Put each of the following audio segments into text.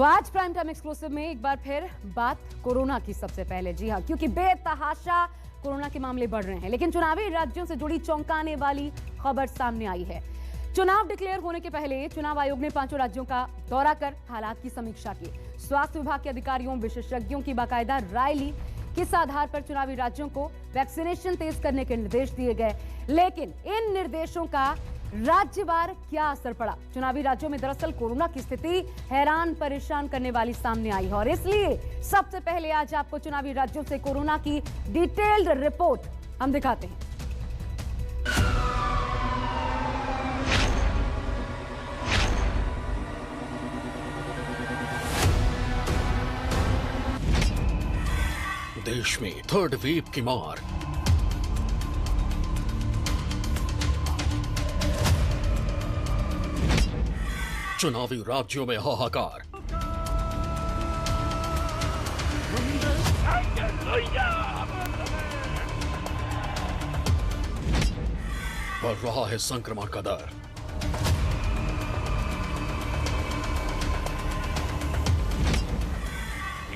तो आज prime time exclusive में एक बार फिर बात कोरोना की सबसे पहले। जी हां, क्योंकि बेतहाशा कोरोना के मामले बढ़ रहे हैं, लेकिन चुनावी राज्यों से जुड़ी चौंकाने वाली खबर सामने आई है। चुनाव डिक्लेयर होने के पहले चुनाव आयोग ने 5 राज्यों का दौरा कर हालात की समीक्षा की। स्वास्थ्य विभाग के अधिकारियों विशेषज्ञों की बाकायदा राय ली। किस आधार पर चुनावी राज्यों को वैक्सीनेशन तेज करने के निर्देश दिए गए, लेकिन इन निर्देशों का राज्यवार क्या असर पड़ा? चुनावी राज्यों में दरअसल कोरोना की स्थिति हैरान परेशान करने वाली सामने आई है और इसलिए सबसे पहले आज आपको चुनावी राज्यों से कोरोना की डिटेल्ड रिपोर्ट हम दिखाते हैं। देश में थर्ड वेव की मार। चुनावी राज्यों में हाहाकार। बढ़ रहा है संक्रमण का दर।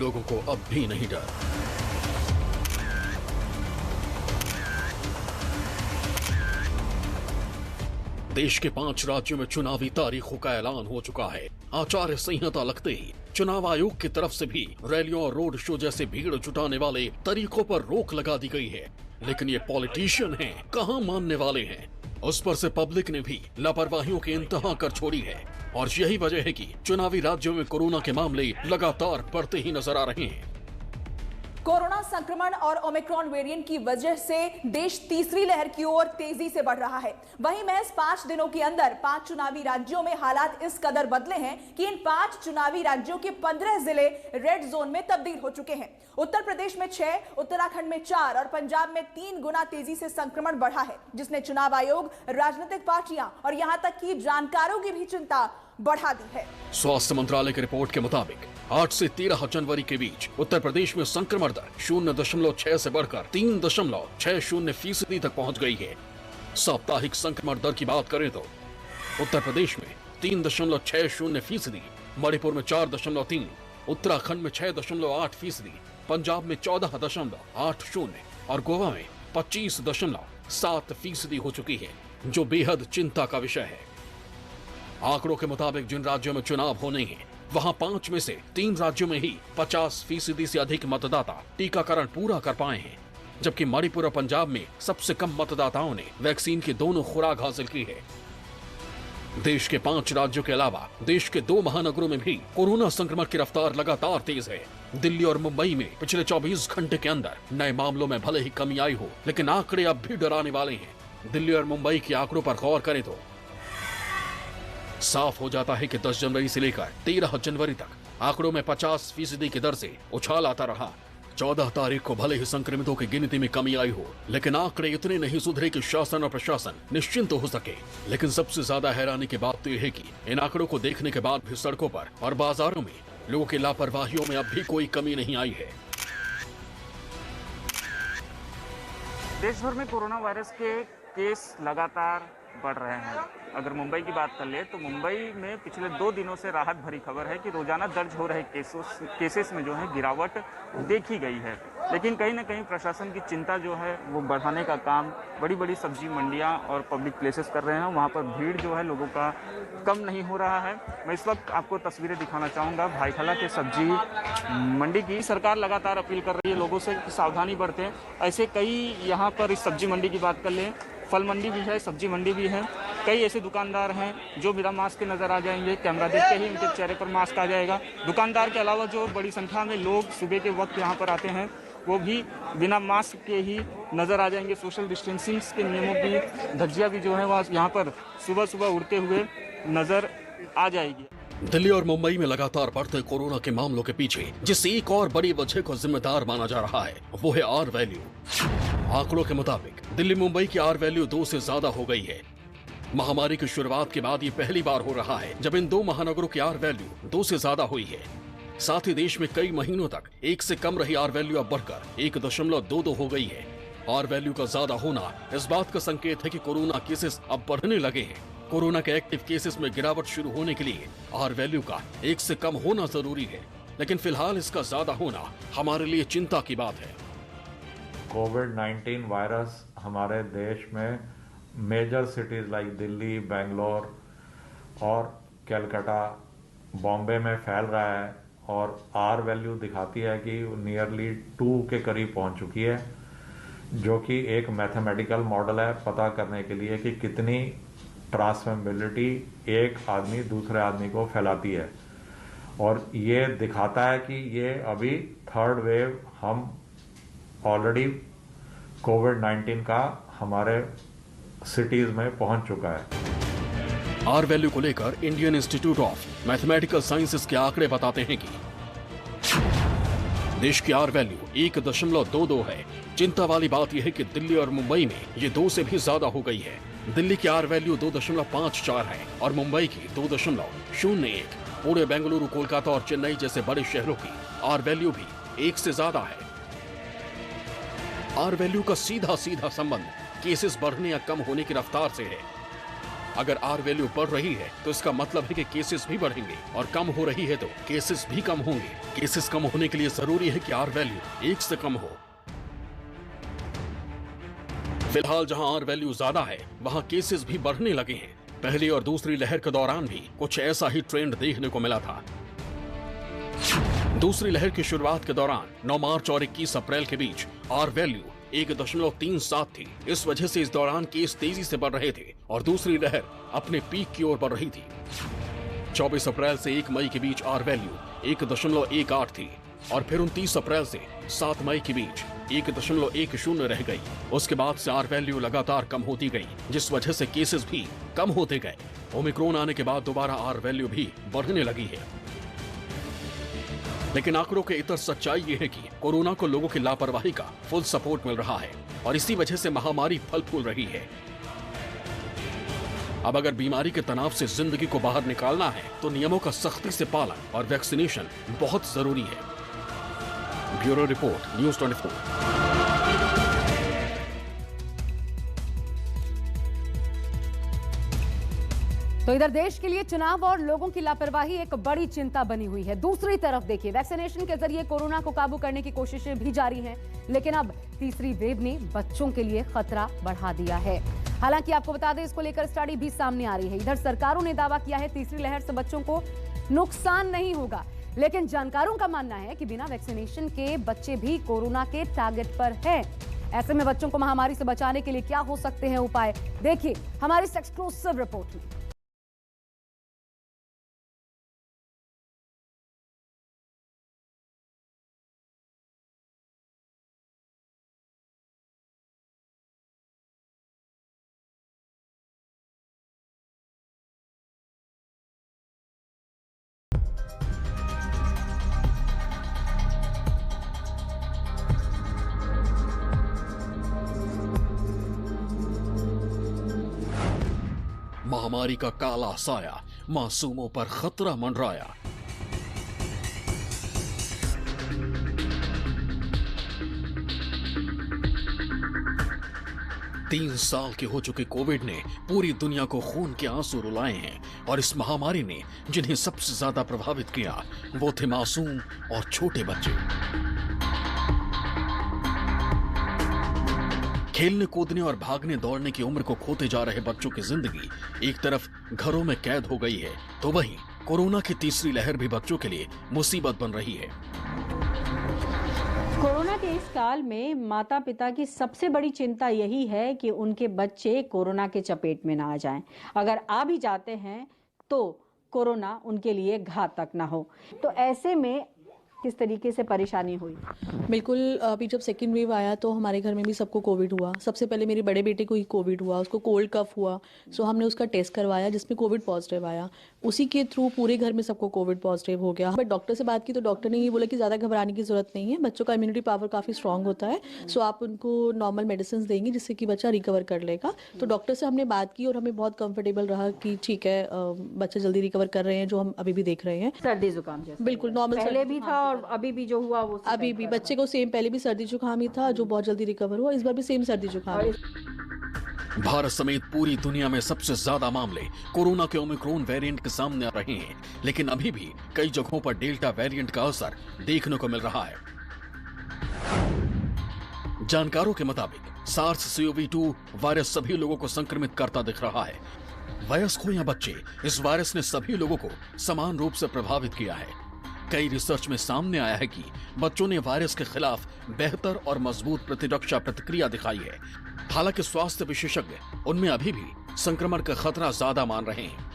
लोगों को अब भी नहीं डर। देश के 5 राज्यों में चुनावी तारीखों का ऐलान हो चुका है। आचार संहिता लगते ही चुनाव आयोग की तरफ से भी रैलियों और रोड शो जैसे भीड़ जुटाने वाले तरीकों पर रोक लगा दी गई है। लेकिन ये पॉलिटिशियन हैं, कहां मानने वाले हैं? उस पर से पब्लिक ने भी लापरवाहियों की इंतहा कर छोड़ी है और यही वजह है कि चुनावी राज्यों में कोरोना के मामले लगातार बढ़ते ही नजर आ रहे हैं। कोरोना संक्रमण और ओमिक्रॉन वेरिएंट की वजह से देश तीसरी लहर की ओर तेजी से बढ़ रहा है। वहीं महज 5 दिनों के अंदर 5 चुनावी राज्यों में हालात इस कदर बदले हैं कि इन 5 चुनावी राज्यों के 15 जिले रेड जोन में तब्दील हो चुके हैं। उत्तर प्रदेश में 6, उत्तराखंड में 4 और पंजाब में 3 गुना तेजी से संक्रमण बढ़ा है, जिसने चुनाव आयोग, राजनीतिक पार्टियां और यहां तक कि जानकारों की भी चिंता बढ़ा दी है। स्वास्थ्य मंत्रालय की रिपोर्ट के मुताबिक 8 से 13 जनवरी के बीच उत्तर प्रदेश में संक्रमण दर 0.6 से बढ़कर 3.60% तक पहुंच गई है। साप्ताहिक संक्रमण दर की बात करें तो उत्तर प्रदेश में 3.60%, मणिपुर में 4.3%, उत्तराखंड में 6.8%, पंजाब में 14.80% और गोवा में 25.7% हो चुकी है, जो बेहद चिंता का विषय है। आंकड़ों के मुताबिक जिन राज्यों में चुनाव होने हैं, वहां 5 में से 3 राज्यों में ही 50% से अधिक मतदाता टीकाकरण पूरा कर पाए हैं, जबकि मणिपुर और पंजाब में सबसे कम मतदाताओं ने वैक्सीन की दोनों खुराक हासिल की है। देश के 5 राज्यों के अलावा देश के 2 महानगरों में भी कोरोना संक्रमण की रफ्तार लगातार तेज है। दिल्ली और मुंबई में पिछले 24 घंटे के अंदर नए मामलों में भले ही कमी आई हो, लेकिन आंकड़े अब भी डराने वाले हैं। दिल्ली और मुंबई के आंकड़ों पर गौर करें तो साफ हो जाता है कि 10 जनवरी से लेकर 13 जनवरी तक आंकड़ों में 50% की दर से उछाल आता रहा। 14 तारीख को भले ही संक्रमितों की गिनती में कमी आई हो, लेकिन आंकड़े इतने नहीं सुधरे कि शासन और प्रशासन निश्चिंत हो सके। लेकिन सबसे ज्यादा हैरानी की बात तो यह है कि इन आंकड़ों को देखने के बाद भी सड़कों पर और बाजारों में लोगों की लापरवाहियों में अब भी कोई कमी नहीं आई है। देश भर में कोरोना वायरस के केस लगातार बढ़ रहे हैं। अगर मुंबई की बात कर ले तो मुंबई में पिछले 2 दिनों से राहत भरी खबर है कि रोजाना दर्ज हो रहे केसेस में जो है गिरावट देखी गई है। लेकिन कहीं ना कहीं प्रशासन की चिंता जो है वो बढ़ाने का काम बड़ी बड़ी सब्जी मंडियां और पब्लिक प्लेसेस कर रहे हैं। वहाँ पर भीड़ जो है लोगों का कम नहीं हो रहा है। मैं इस वक्त आपको तस्वीरें दिखाना चाहूँगा भाईखला के सब्जी मंडी की। सरकार लगातार अपील कर रही है लोगों से कि सावधानी बरतें। ऐसे कई यहाँ पर इस सब्जी मंडी की बात कर लें, फल मंडी भी है, सब्जी मंडी भी है। कई ऐसे दुकानदार हैं जो बिना मास्क के नजर आ जाएंगे। कैमरा देख के ही उनके चेहरे पर मास्क आ जाएगा। दुकानदार के अलावा जो बड़ी संख्या में लोग सुबह के वक्त यहाँ पर आते हैं, वो भी बिना मास्क के ही नजर आ जाएंगे। सोशल डिस्टेंसिंग के नियमों की धज्जियां भी जो है वह यहाँ पर सुबह सुबह उड़ते हुए नजर आ जाएगी। दिल्ली और मुंबई में लगातार बढ़ते कोरोना के मामलों के पीछे जिस एक और बड़ी वजह को जिम्मेदार माना जा रहा है, वो है आर वैल्यू। आंकड़ों के मुताबिक दिल्ली मुंबई की आर वैल्यू 2 से ज्यादा हो गई है। महामारी की शुरुआत के बाद ये पहली बार हो रहा है जब इन 2 महानगरों की आर वैल्यू 2 से ज्यादा हुई है। साथ ही देश में कई महीनों तक 1 से कम रही आर वैल्यू अब बढ़कर 1.22 हो गई है। आर वैल्यू का ज्यादा होना इस बात का संकेत है कि कोरोना केसेस अब बढ़ने लगे हैं। कोरोना के एक्टिव केसेस में गिरावट शुरू होने के लिए आर वैल्यू का 1 से कम होना जरूरी है, लेकिन फिलहाल इसका ज्यादा होना हमारे लिए चिंता की बात है। कोविड-19 वायरस हमारे देश में major cities like Delhi, Bangalore और कलकत्ता, बॉम्बे में फैल रहा है और आर वैल्यू दिखाती है कि नियरली 2 के करीब पहुंच चुकी है, जो कि एक मैथमेटिकल मॉडल है पता करने के लिए कि कितनी ट्रांसमिसिबिलिटी एक आदमी दूसरे आदमी को फैलाती है। और ये दिखाता है कि ये अभी थर्ड वेव हम ऑलरेडी कोविड-19 का हमारे सिटीज में पहुंच चुका है। आर वैल्यू को लेकर Indian institute of mathematical sciences के आंकड़े बताते हैं कि देश की आर वैल्यू 1.22 है। चिंता वाली बात यह है कि दिल्ली और मुंबई में ये 2 से भी ज्यादा हो गई है। दिल्ली की आर वैल्यू 2.54 है और मुंबई की 2.01। पुणे, बेंगलुरु, कोलकाता और चेन्नई जैसे बड़े शहरों की आर वैल्यू भी 1 से ज्यादा है। आर वैल्यू का सीधा संबंध केसेस बढ़ने या कम होने की रफ्तार से है। अगर आर वैल्यू बढ़ रही है तो इसका मतलब है कि केसेस भी बढ़ेंगे और कम हो रही है तो केसेस भी कम होंगे। केसेस कम होने के लिए जरूरी है कि आर वैल्यू 1 से कम हो। फिलहाल जहां आर वैल्यू ज्यादा है वहां केसेस भी बढ़ने लगे हैं। पहली और दूसरी लहर के दौरान भी कुछ ऐसा ही ट्रेंड देखने को मिला था। दूसरी लहर की शुरुआत के दौरान 9 मार्च और 21 अप्रैल के बीच आर वैल्यू 1.37 थी। इस वजह से इस दौरान केस तेजी से बढ़ रहे थे और दूसरी लहर अपने पीक की ओर बढ़ रही थी। 24 अप्रैल से 1 मई के बीच आर वैल्यू 1.18 थी और फिर 29 अप्रैल से 7 मई के बीच 1.10 रह गई। उसके बाद से आर वैल्यू लगातार कम होती गई, जिस वजह से केसेस भी कम होते गए। ओमिक्रॉन आने के बाद दोबारा आर वैल्यू भी बढ़ने लगी है। लेकिन आंकड़ों के इतर सच्चाई ये है कि कोरोना को लोगों की लापरवाही का फुल सपोर्ट मिल रहा है और इसी वजह से महामारी फल फूल रही है। अब अगर बीमारी के तनाव से जिंदगी को बाहर निकालना है तो नियमों का सख्ती से पालन और वैक्सीनेशन बहुत जरूरी है। Bureau report, news 24। तो इधर देश के लिए चुनाव और लोगों की लापरवाही एक बड़ी चिंता बनी हुई है। दूसरी तरफ देखिए, वैक्सीनेशन के जरिए कोरोना को काबू करने की कोशिशें भी जारी हैं, लेकिन अब तीसरी वेव ने बच्चों के लिए खतरा बढ़ा दिया है। हालांकि आपको बता दें, इसको लेकर स्टडी भी सामने आ रही है। इधर सरकारों ने दावा किया है तीसरी लहर से बच्चों को नुकसान नहीं होगा, लेकिन जानकारोों का मानना है कि बिना वैक्सीनेशन के बच्चे भी कोरोना के टारगेट पर हैं। ऐसे में बच्चों को महामारी से बचाने के लिए क्या हो सकते हैं उपाय, देखिए हमारी इस एक्सक्लूसिव रिपोर्ट में। महामारी का काला साया मासूमों पर खतरा मंडराया। तीन साल के हो चुके कोविड ने पूरी दुनिया को खून के आंसू रुलाए हैं और इस महामारी ने जिन्हें सबसे ज्यादा प्रभावित किया वो थे मासूम और छोटे बच्चे। खेलने कूदने और भागने दौड़ने की उम्र को खोते जा रहे बच्चों की जिंदगी एक तरफ घरों में कैद हो गई है, तो वहीं कोरोना की तीसरी लहर भी बच्चों के लिए मुसीबत बन रही है। कोरोना के इस काल में माता पिता की सबसे बड़ी चिंता यही है कि उनके बच्चे कोरोना के चपेट में ना आ जाएं। अगर आ भी जाते हैं तो कोरोना उनके लिए घातक ना हो। तो ऐसे में किस तरीके से परेशानी हुई? बिल्कुल, अभी जब सेकेंड वेव आया तो हमारे घर में भी सबको कोविड हुआ। सबसे पहले मेरे बड़े बेटे को ही कोविड हुआ, उसको कोल्ड कफ हुआ। सो हमने उसका टेस्ट करवाया जिसमें कोविड पॉजिटिव आया। उसी के थ्रू पूरे घर में सबको कोविड पॉजिटिव हो गया। बट डॉक्टर से बात की तो डॉक्टर ने ये बोला कि ज़्यादा घबराने की ज़रूरत नहीं है, बच्चों का इम्यूनिटी पावर काफ़ी स्ट्रॉन्ग होता है। सो आप उनको नॉर्मल मेडिसिन देंगे जिससे कि बच्चा रिकवर कर लेगा। तो डॉक्टर से हमने बात की और हमें बहुत कंफर्टेबल रहा कि ठीक है, बच्चे जल्दी रिकवर कर रहे हैं, जो हम अभी भी देख रहे हैं। सर्दी जुकाम जैसे बिल्कुल नॉर्मल पहले भी था और अभी भी जो हुआ वो अभी भी बच्चे को सेम, पहले भी सर्दी जुकाम ही था जो बहुत जल्दी रिकवर हुआ। इस बार भी सेम सर्दी जुकाम है। भारत समेत पूरी दुनिया में सबसे ज्यादा मामले कोरोना के ओमिक्रॉन वेरिएंट के सामने आ रहे हैं, लेकिन अभी भी कई जगहों पर डेल्टा वेरिएंट का असर देखने को मिल रहा है। जानकारों के मुताबिक SARS-CoV-2 वायरस सभी लोगों को संक्रमित करता दिख रहा है। वयस्क हो या बच्चे, इस वायरस ने सभी लोगों को समान रूप से प्रभावित किया है। कई रिसर्च में सामने आया है कि बच्चों ने वायरस के खिलाफ बेहतर और मजबूत प्रतिरक्षा प्रतिक्रिया दिखाई है। हालांकि स्वास्थ्य विशेषज्ञ उनमें अभी भी संक्रमण का खतरा ज्यादा मान रहे हैं।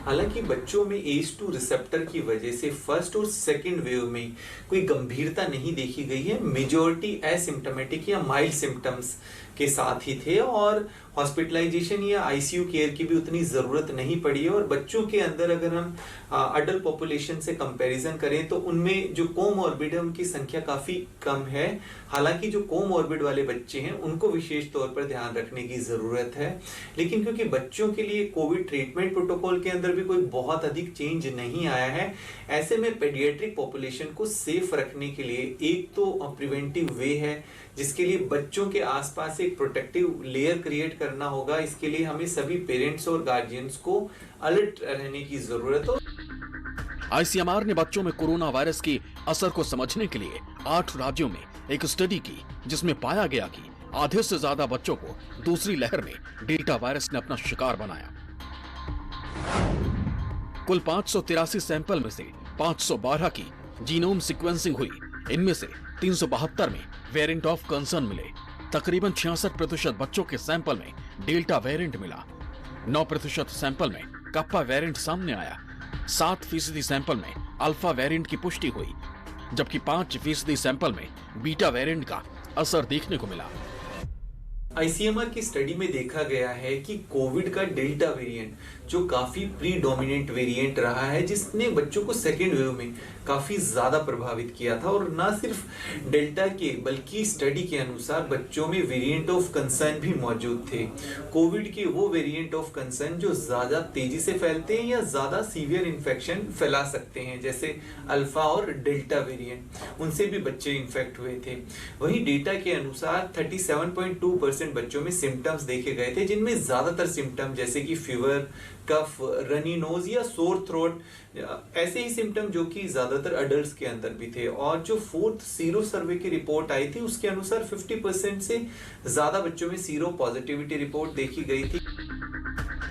हालांकि बच्चों में ACE2 रिसेप्टर की वजह से फर्स्ट और सेकंड वेव में कोई गंभीरता नहीं देखी गई है। मेजॉरिटी एसिम्टोमेटिक या माइल्ड सिम्टम्स के साथ ही थे और हॉस्पिटलाइजेशन या ICU केयर की भी उतनी ज़रूरत नहीं पड़ी है। और बच्चों के अंदर अगर हम अडल्ट पॉपुलेशन से कंपैरिजन करें तो उनमें जो कोमॉर्बिड है उनकी संख्या काफ़ी कम है। हालांकि जो कोमॉर्बिड वाले बच्चे हैं उनको विशेष तौर पर ध्यान रखने की ज़रूरत है, लेकिन क्योंकि बच्चों के लिए कोविड ट्रीटमेंट प्रोटोकॉल के अंदर भी कोई बहुत अधिक चेंज नहीं आया है, ऐसे में पेडियाट्रिक पॉपुलेशन को सेफ रखने के लिए एक तो प्रिवेंटिव वे है, जिसके लिए बच्चों के आसपास एक प्रोटेक्टिव लेयर क्रिएट करना होगा। इसके लिए हमें सभी पेरेंट्स और गार्जियंस को अलर्ट रहने की जरूरत है। ICMR ने बच्चों में कोरोना वायरस के असर को समझने के लिए 8 राज्यों में एक स्टडी की, जिसमें पाया गया कि आधे से ज्यादा बच्चों को दूसरी लहर में डेल्टा वायरस ने अपना शिकार बनाया। कुल 583 सैंपल में से 512 की जीनोम सीक्वेंसिंग हुई। इनमें से 372 में वेरिएंट ऑफ कंसर्न मिले। तकरीबन 66% बच्चों के सैंपल में डेल्टा वेरिएंट मिला। 9% सैंपल में कप्पा वेरिएंट सामने आया। 7% सैंपल में अल्फा वेरिएंट की पुष्टि हुई, जबकि 5% सैंपल में बीटा वेरिएंट का असर देखने को मिला। ICMR की स्टडी में देखा गया है कि कोविड का डेल्टा वेरिएंट जो काफी प्रीडोमिनेंट वेरिएंट रहा है, जिसने बच्चों को सेकेंड वेव में काफी ज्यादा प्रभावित किया था। और ना सिर्फ डेल्टा के बल्कि स्टडी के अनुसार बच्चों में वेरिएंट ऑफ कंसर्न भी मौजूद थे। कोविड के वो वेरिएंट ऑफ कंसर्न जो ज्यादा तेजी से फैलते हैं या ज्यादा सीवियर इन्फेक्शन फैला सकते हैं, जैसे अल्फा और डेल्टा वेरिएंट, उनसे भी बच्चे इन्फेक्ट हुए थे। वहीं डेटा के अनुसार 37.2% बच्चों में सिम्टम्स देखे गए थे, जिनमें ज्यादातर सिम्टम जैसे कि फीवर, कफ, रनी नोज या सोर थ्रोट, ऐसे ही सिम्टम जो कि ज्यादातर अडल्ट्स के अंदर भी थे। और जो 4th सीरो सर्वे की रिपोर्ट आई थी उसके अनुसार 50% से ज्यादा बच्चों में सीरो पॉजिटिविटी रिपोर्ट देखी गई थी।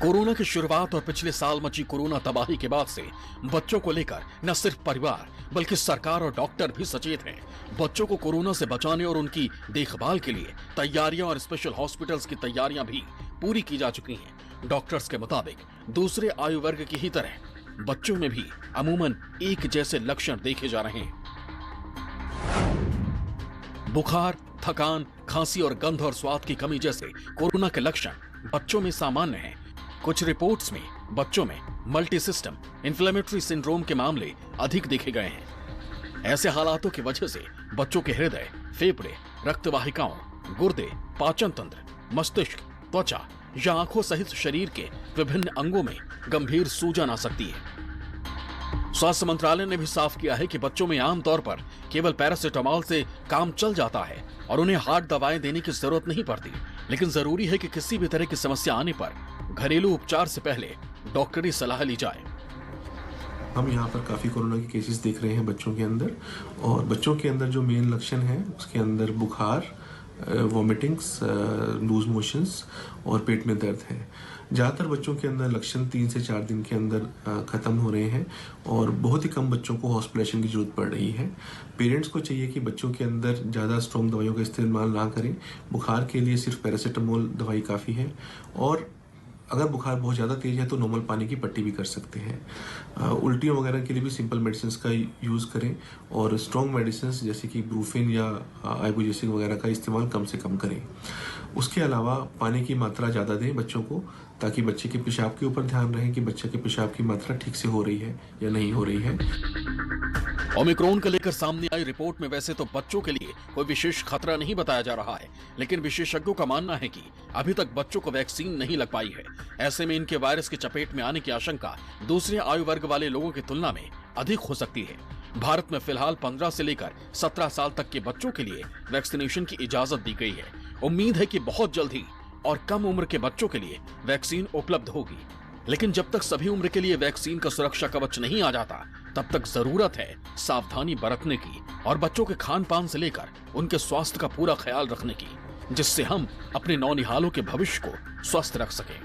कोरोना की शुरुआत और पिछले साल मची कोरोना तबाही के बाद से बच्चों को लेकर न सिर्फ परिवार बल्कि सरकार और डॉक्टर भी सचेत हैं। बच्चों को कोरोना से बचाने और उनकी देखभाल के लिए तैयारियां और स्पेशल हॉस्पिटल्स की तैयारियां भी पूरी की जा चुकी हैं। डॉक्टर्स के मुताबिक दूसरे आयु वर्ग की ही तरह बच्चों में भी अमूमन एक जैसे लक्षण देखे जा रहे हैं। बुखार, थकान, खांसी और गंध और स्वाद की कमी जैसे कोरोना के लक्षण बच्चों में सामान्य हैं। कुछ रिपोर्ट्स में बच्चों में मल्टी सिस्टम इन्फ्लेमेटरी सिंड्रोम के मामले अधिक देखे गए हैं। ऐसे हालातों की वजह से बच्चों के हृदय, फेफड़े, रक्तवाहिकाओं, गुर्दे, पाचन तंत्र, मस्तिष्क, त्वचा या आंखों सहित शरीर के विभिन्न अंगों में गंभीर सूजन आ सकती है। स्वास्थ्य मंत्रालय ने भी साफ किया है कि बच्चों में आमतौर पर केवल पैरासिटामोल से काम चल जाता है और उन्हें हार्ड दवाएं देने की जरूरत नहीं पड़ती, लेकिन जरूरी है कि किसी भी तरह की समस्या आने पर घरेलू उपचार से पहले डॉक्टरी सलाह ली जाए। हम यहाँ पर काफ़ी कोरोना के केसेस देख रहे हैं बच्चों के अंदर, और बच्चों के अंदर जो मेन लक्षण है उसके अंदर बुखार, वॉमिटिंग्स, लूज मोशंस और पेट में दर्द है। ज़्यादातर बच्चों के अंदर लक्षण 3 से 4 दिन के अंदर ख़त्म हो रहे हैं और बहुत ही कम बच्चों को हॉस्पिटलाइजेशन की जरूरत पड़ रही है। पेरेंट्स को चाहिए कि बच्चों के अंदर ज़्यादा स्ट्रॉन्ग दवाइयों का इस्तेमाल ना करें। बुखार के लिए सिर्फ पैरासिटामोल दवाई काफ़ी है, और अगर बुखार बहुत ज़्यादा तेज है तो नॉर्मल पानी की पट्टी भी कर सकते हैं। उल्टियों वगैरह के लिए भी सिंपल मेडिसिन का यूज़ करें, और स्ट्रॉन्ग मेडिसिन जैसे कि ब्रूफिन या आइबुप्रोफेन वगैरह का इस्तेमाल कम से कम करें। उसके अलावा पानी की मात्रा ज़्यादा दें बच्चों को, ताकि बच्चे के पेशाब के ऊपर ध्यान रहे कि बच्चे के पेशाब की मात्रा ठीक से हो रही है या नहीं हो रही है। ओमिक्रॉन को लेकर सामने आई रिपोर्ट में वैसे तो बच्चों के लिए कोई विशेष खतरा नहीं बताया जा रहा है, लेकिन विशेषज्ञों का मानना है कि अभी तक बच्चों को वैक्सीन नहीं लग पाई है। ऐसे में इनके वायरस की चपेट में आने की आशंका दूसरे आयु वर्ग वाले लोगों की तुलना में अधिक हो सकती है। भारत में फिलहाल 15 से लेकर 17 साल तक के बच्चों के लिए वैक्सीनेशन की इजाजत दी गई है। उम्मीद है कि बहुत जल्द ही और कम उम्र के बच्चों के लिए वैक्सीन उपलब्ध होगी। लेकिन जब तक सभी उम्र के लिए वैक्सीन का सुरक्षा कवच नहीं आ जाता, तब तक जरूरत है सावधानी बरतने की और बच्चों के खान पान से लेकर उनके स्वास्थ्य का पूरा ख्याल रखने की, जिससे हम अपने नौनिहालों के भविष्य को स्वस्थ रख सकें।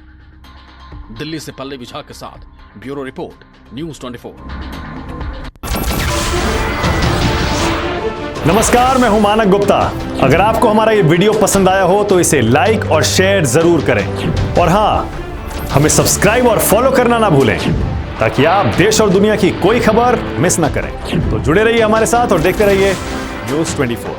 दिल्ली से पल्लवी झा के साथ ब्यूरो रिपोर्ट, न्यूज़ 24। नमस्कार, मैं हूं मानक गुप्ता। अगर आपको हमारा ये वीडियो पसंद आया हो तो इसे लाइक और शेयर जरूर करें, और हां, हमें सब्सक्राइब और फॉलो करना ना भूलें ताकि आप देश और दुनिया की कोई खबर मिस ना करें। तो जुड़े रहिए हमारे साथ और देखते रहिए न्यूज़ 24।